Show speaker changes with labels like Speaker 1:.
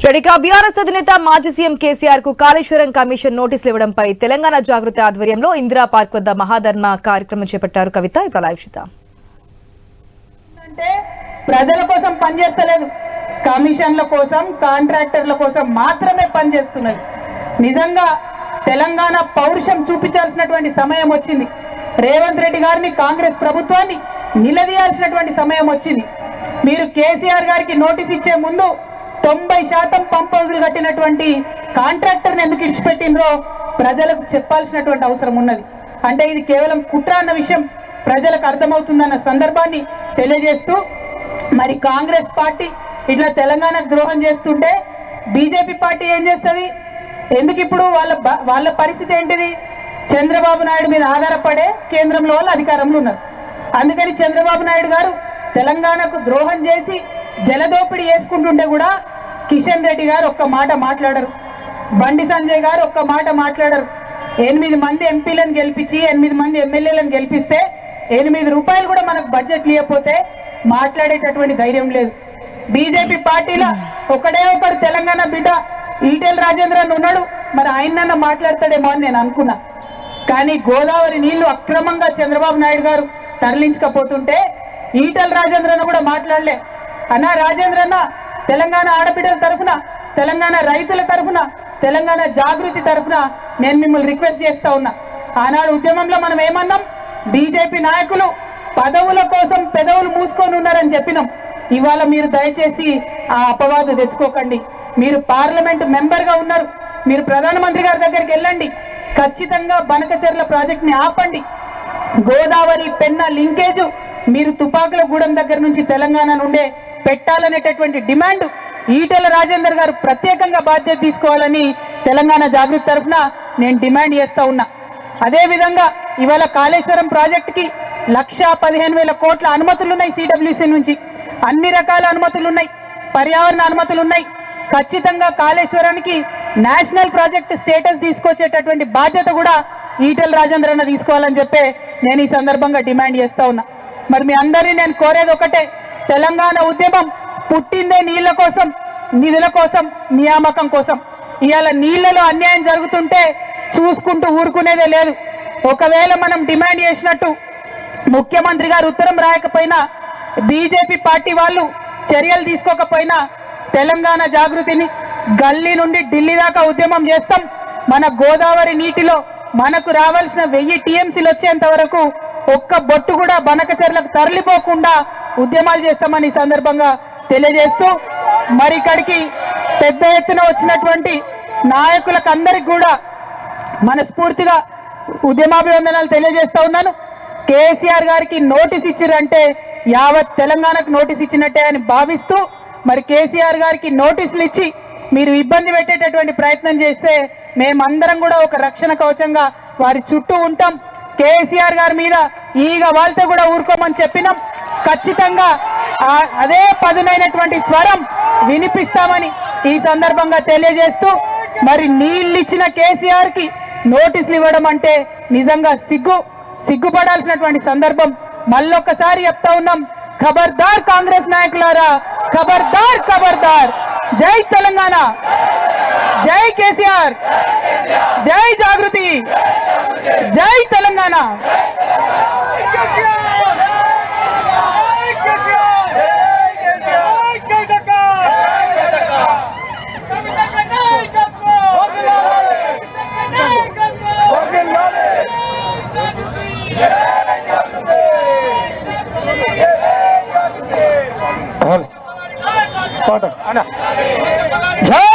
Speaker 1: BRS అధినేత మాజీ CM KCR కు కాళేశ్వరం కమిషన్ నోటీసులు ఇవ్వడంపై తెలంగాణ జాగృతి ఆధ్వర్యంలో ఇందిరా పార్క్ వద్ద మహాధర్మ కార్యక్రమం చేపట్టారు. కవిత ఇప్పుడు లైవ్ చూద్దాం.
Speaker 2: ప్రజల కోసం పనిచేస్తలేదు, కమిషన్ల కోసం కాంట్రాక్టర్ల కోసం మాత్రమే పనిచేస్తున్నది. నిజంగా తెలంగాణ పౌరుషం చూపించాల్సినటువంటి సమయం వచ్చింది. రేవంత్ రెడ్డి గారిని కాంగ్రెస్ ప్రభుత్వాన్ని నిలదీయాల్సినటువంటి సమయం వచ్చింది. మీరు కేసీఆర్ గారికి నోటీస్ ఇచ్చే ముందు 90% పంప్ హౌజులు కట్టినటువంటి కాంట్రాక్టర్ని ఎందుకు ఇడిచిపెట్టినరో ప్రజలకు చెప్పాల్సినటువంటి అవసరం ఉన్నది. అంటే ఇది కేవలం కుట్ర అన్న విషయం ప్రజలకు అర్థమవుతుందన్న సందర్భాన్ని తెలియజేస్తూ, మరి కాంగ్రెస్ పార్టీ ఇట్లా తెలంగాణకు ద్రోహం చేస్తుంటే బీజేపీ పార్టీ ఏం చేస్తుంది? ఎందుకు ఇప్పుడు వాళ్ళ పరిస్థితి ఏంటిది? చంద్రబాబు నాయుడు మీద ఆధారపడే కేంద్రంలో వాళ్ళు అధికారంలో ఉన్నారు. అందుకని చంద్రబాబు నాయుడు గారు తెలంగాణకు ద్రోహం చేసి జలదోపిడీ చేసుకుంటుంటే కూడా కిషన్ రెడ్డి గారు ఒక్క మాట మాట్లాడరు, బండి సంజయ్ గారు ఒక్క మాట మాట్లాడరు. 8 మంది ఎంపీలను గెలిపించి 8 మంది ఎమ్మెల్యేలను గెలిపిస్తే 8 రూపాయలు కూడా మనకు బడ్జెట్ లేకపోతే మాట్లాడేటటువంటి ధైర్యం లేదు. బీజేపీ పార్టీలో ఒకడు తెలంగాణ బిడ్డ ఈటెల రాజేంద్రన్ ఉన్నాడు, మరి ఆయనన్నా మాట్లాడతాడేమో అని నేను అనుకున్నా. కానీ గోదావరి నీళ్లు అక్రమంగా చంద్రబాబు నాయుడు గారు తరలించకపోతుంటే ఈటెల రాజేంద్రన్ కూడా మాట్లాడలే. అన్నా రాజేంద్రన్న, తెలంగాణ ఆడబిడ్డల తరఫున, తెలంగాణ రైతుల తరఫున, తెలంగాణ జాగృతి తరఫున నేను మిమ్మల్ని రిక్వెస్ట్ చేస్తా ఉన్నా. ఆనాడు ఉద్యమంలో మనం ఏమన్నాం? బీజేపీ నాయకులు పదవుల కోసం పెదవులు మూసుకొని ఉన్నారని చెప్పినాం. ఇవాళ మీరు దయచేసి ఆ అపవాదు తెచ్చుకోకండి. మీరు పార్లమెంట్ మెంబర్ గా ఉన్నారు, మీరు ప్రధానమంత్రి గారి దగ్గరికి వెళ్ళండి, ఖచ్చితంగా బనకచెర్ల ప్రాజెక్ట్ ని ఆపండి. గోదావరి పెన్నా లింకేజ్ మీరు తుపాకుల గూడెం దగ్గర నుంచి తెలంగాణ నుండే పెట్టాలనేటటువంటి డిమాండ్ ఈటెల రాజేందర్ గారు ప్రత్యేకంగా బాధ్యత తీసుకోవాలని తెలంగాణ జాగృతి తరఫున నేను డిమాండ్ చేస్తా ఉన్నా. అదే విధంగా ఇవాళ కాళేశ్వరం ప్రాజెక్టుకి 1,15,000 కోట్ల అనుమతులు ఉన్నాయి. సిడబ్ల్యూసీ నుంచి అన్ని రకాల అనుమతులు ఉన్నాయి, పర్యావరణ అనుమతులు ఉన్నాయి. ఖచ్చితంగా కాళేశ్వరానికి నేషనల్ ప్రాజెక్ట్ స్టేటస్ తీసుకొచ్చేటటువంటి బాధ్యత కూడా ఈటెల రాజేందర్ అన్న తీసుకోవాలని చెప్పే నేను ఈ సందర్భంగా డిమాండ్ చేస్తా ఉన్నా. మరి మీ అందరినీ నేను కోరేది ఒకటే, తెలంగాణ ఉద్యమం పుట్టిందే నీళ్ల కోసం, నిధుల కోసం, నియామకం కోసం. ఇవాళ నీళ్లలో అన్యాయం జరుగుతుంటే చూసుకుంటూ ఊరుకునేదే లేదు. ఒకవేళ మనం డిమాండ్ చేసినట్టు ముఖ్యమంత్రి గారు ఉత్తరం రాయకపోయినా, బీజేపీ పార్టీ వాళ్ళు చర్యలు తీసుకోకపోయినా తెలంగాణ జాగృతిని గల్లీ నుండి ఢిల్లీ దాకా ఉద్యమం చేస్తాం. మన గోదావరి నీటిలో మనకు రావాల్సిన 1000 టీఎంసీలు వచ్చేంత వరకు ఒక్క బొట్టు కూడా బనకచెర్లకు తరలిపోకుండా ఉద్యమాలు చేస్తామని ఈ సందర్భంగా తెలియజేస్తూ, మరి ఇక్కడికి పెద్ద ఎత్తున వచ్చినటువంటి నాయకులకు అందరికి కూడా మనస్ఫూర్తిగా ఉద్యమాభివందనాలు తెలియజేస్తా ఉన్నాను. కేసీఆర్ గారికి నోటీస్ ఇచ్చిరంటే యావత్ తెలంగాణకు నోటీస్ ఇచ్చినట్టే అని భావిస్తూ, మరి కేసీఆర్ గారికి నోటీసులు ఇచ్చి మీరు ఇబ్బంది పెట్టేటటువంటి ప్రయత్నం చేస్తే మేమందరం కూడా ఒక రక్షణ కవచంగా వారి చుట్టూ ఉంటాం. కేసీఆర్ గారి మీద ఈగ వాళ్ళతో కూడా ఊరుకోమని చెప్పినాం. ఖచ్చితంగా అదే పదునైనటువంటి స్వరం వినిపిస్తామని ఈ సందర్భంగా తెలియజేస్తూ, మరి నీళ్ళు ఇచ్చిన కేసీఆర్ కి నోటీసులు ఇవ్వడం అంటే నిజంగా సిగ్గుపడాల్సినటువంటి సందర్భం. మళ్ళొక్కసారి చెప్తా ఉన్నాం, ఖబర్దార్ కాంగ్రెస్ నాయకులారా, ఖబర్దార్ ఖబర్దార్. జై తెలంగాణ, జై కేసీఆర్, జై జాగృతి, జై తెలంగాణ.
Speaker 3: జై